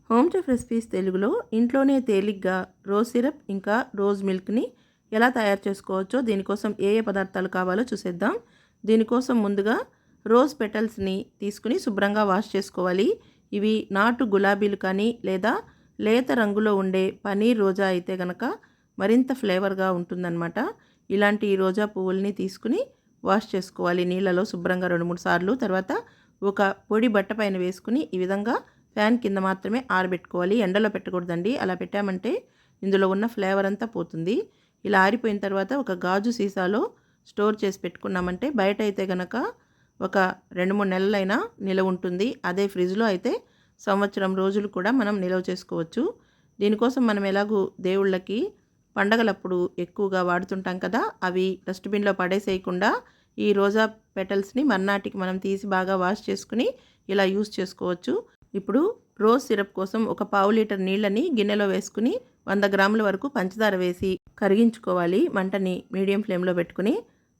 Home chef recipes తెలుగులో ఇంట్లోనే తేలిగ్గా రోజ్ సిరప్ ఇంకా రోజ్ మిల్క్ని ఎలా తయారు చేసుకోవచ్చో, దీనికోసం ఏ ఏ పదార్థాలు కావాలో చూసేద్దాం. దీనికోసం ముందుగా రోజ్ పెటల్స్ని తీసుకుని శుభ్రంగా వాష్ చేసుకోవాలి. ఇవి నాటు గులాబీలు కానీ లేదా లేత రంగులో ఉండే పనీర్ రోజా అయితే గనక మరింత ఫ్లేవర్గా ఉంటుందన్నమాట. ఇలాంటి ఈ రోజా పువ్వుల్ని తీసుకుని వాష్ చేసుకోవాలి నీళ్ళలో శుభ్రంగా 2-3 సార్లు. తర్వాత ఒక పొడి బట్ట పైన వేసుకుని ఈ విధంగా ఫ్యాన్ కింద మాత్రమే ఆరబెట్టుకోవాలి. ఎండలో పెట్టకూడదండి. అలా పెట్టామంటే ఇందులో ఉన్న ఫ్లేవర్ అంతా పోతుంది. ఇలా ఆరిపోయిన తర్వాత ఒక గాజు సీసాలో స్టోర్ చేసి పెట్టుకున్నామంటే బయట అయితే గనక ఒక 2-3 నెలలైనా నిలవ ఉంటుంది. అదే ఫ్రిడ్జ్లో అయితే సంవత్సరం రోజులు కూడా మనం నిల్వ చేసుకోవచ్చు. దీనికోసం మనం ఎలాగూ దేవుళ్ళకి పండగలప్పుడు ఎక్కువగా వాడుతుంటాం కదా, అవి డస్ట్బిన్లో పడేసేయకుండా ఈ రోజా పెటల్స్ని మర్నాటికి మనం తీసి బాగా వాష్ చేసుకుని ఇలా యూస్ చేసుకోవచ్చు. ఇప్పుడు రోజ్ సిరప్ కోసం ఒక పావు లీటర్ నీళ్ళని గిన్నెలో వేసుకుని 100 గ్రాముల వరకు పంచదార వేసి కరిగించుకోవాలి. మంటని మీడియం ఫ్లేమ్లో పెట్టుకుని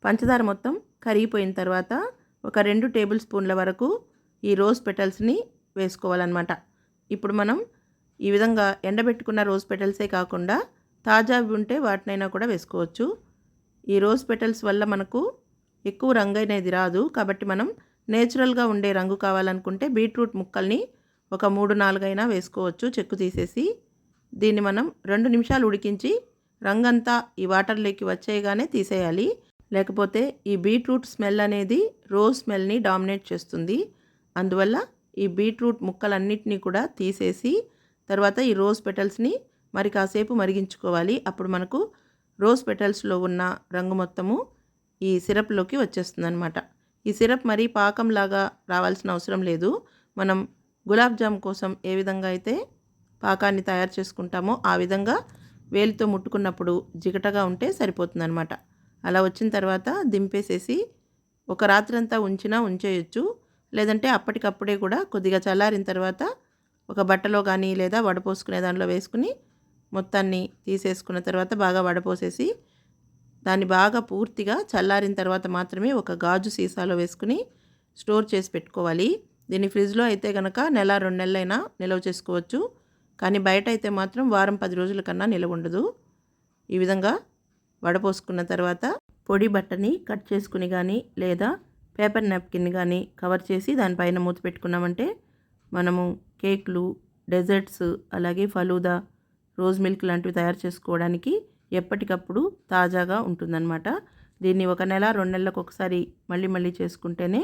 పంచదార మొత్తం కరిగిపోయిన తర్వాత ఒక 2 టేబుల్ స్పూన్ల వరకు ఈ రోజ్ పెటల్స్ని వేసుకోవాలన్నమాట. ఇప్పుడు మనం ఈ విధంగా ఎండబెట్టుకున్న రోజ్ పెటల్సే కాకుండా తాజావి ఉంటే వాటినైనా కూడా వేసుకోవచ్చు. ఈ రోజ్ పెటల్స్ వల్ల మనకు ఎక్కువ రంగు అనేది రాదు, కాబట్టి మనం నేచురల్గా ఉండే రంగు కావాలనుకుంటే బీట్రూట్ ముక్కల్ని ఒక 3-4 అయినా వేసుకోవచ్చు చెక్కు తీసేసి. దీన్ని మనం 2 నిమిషాలు ఉడికించి రంగంతా ఈ వాటర్లోకి వచ్చేయగానే తీసేయాలి. లేకపోతే ఈ బీట్రూట్ స్మెల్ అనేది రోజ్ స్మెల్ని డామినేట్ చేస్తుంది. అందువల్ల ఈ బీట్రూట్ ముక్కలన్నిటినీ కూడా తీసేసి తర్వాత ఈ రోజ్ పెటల్స్ని మరి కాసేపు మరిగించుకోవాలి. అప్పుడు మనకు రోజ్ పెటల్స్లో ఉన్న రంగు మొత్తము ఈ సిరప్లోకి వచ్చేస్తుంది అనమాట. ఈ సిరప్ మరీ పాకంలాగా రావాల్సిన అవసరం లేదు. మనం గులాబ్ జామ్ కోసం ఏ విధంగా అయితే పాకాన్ని తయారు చేసుకుంటామో ఆ విధంగా వేలితో ముట్టుకున్నప్పుడు జిగటగా ఉంటే సరిపోతుందన్నమాట. అలా వచ్చిన తర్వాత దింపేసేసి ఒక రాత్రంతా ఉంచేయచ్చు. లేదంటే అప్పటికప్పుడే కూడా కొద్దిగా చల్లారిన తర్వాత ఒక బట్టలో కానీ లేదా వడపోసుకునే దానిలో వేసుకుని మొత్తాన్ని తీసేసుకున్న తర్వాత బాగా వడపోసేసి దాన్ని బాగా పూర్తిగా చల్లారిన తర్వాత మాత్రమే ఒక గాజు సీసాలో వేసుకుని స్టోర్ చేసి పెట్టుకోవాలి. దీన్ని ఫ్రిడ్జ్లో అయితే కనుక 1-2 నెలలైనా నిల్వ చేసుకోవచ్చు. కానీ బయట అయితే మాత్రం వారం 10 రోజుల కన్నా నిల్వ ఉండదు. ఈ విధంగా వడపోసుకున్న తర్వాత పొడి బట్టని కట్ చేసుకుని కానీ లేదా పేపర్ నాప్కిన్ కానీ కవర్ చేసి దానిపైన మూత పెట్టుకున్నామంటే మనము కేక్లు, డెజర్ట్స్, అలాగే ఫలూదా, రోజ్ మిల్క్ లాంటివి తయారు చేసుకోవడానికి ఎప్పటికప్పుడు తాజాగా ఉంటుందన్నమాట. దీన్ని 1-2 నెలలకు ఒకసారి మళ్ళీ చేసుకుంటేనే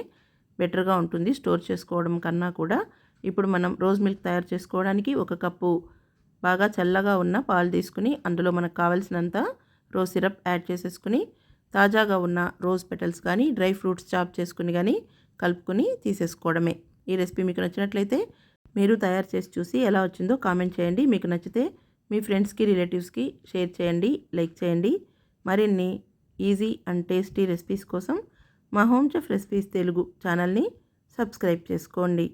బెటర్గా ఉంటుంది స్టోర్ చేసుకోవడం కన్నా కూడా. ఇప్పుడు మనం రోజ్ మిల్క్ తయారు చేసుకోవడానికి 1 కప్పు బాగా చల్లగా ఉన్న పాలు తీసుకుని అందులో మనకు కావాల్సినంత రోజ్ సిరప్ యాడ్ చేసేసుకుని తాజాగా ఉన్న రోజ్ పెటల్స్ కానీ డ్రై ఫ్రూట్స్ చాప్ చేసుకుని కానీ కలుపుకొని తీసేసుకోవడమే. ఈ రెసిపీ మీకు నచ్చినట్లయితే మీరు తయారు చేసి చూసి ఎలా వచ్చిందో కామెంట్ చేయండి. మీకు నచ్చితే మీ ఫ్రెండ్స్కి, రిలేటివ్స్కి షేర్ చేయండి, లైక్ చేయండి. మరిన్ని ఈజీ అండ్ టేస్టీ రెసిపీస్ కోసం మా హోమ్ చెఫ్ రెసిపీస్ తెలుగు ఛానల్ని సబ్స్క్రైబ్ చేసుకోండి.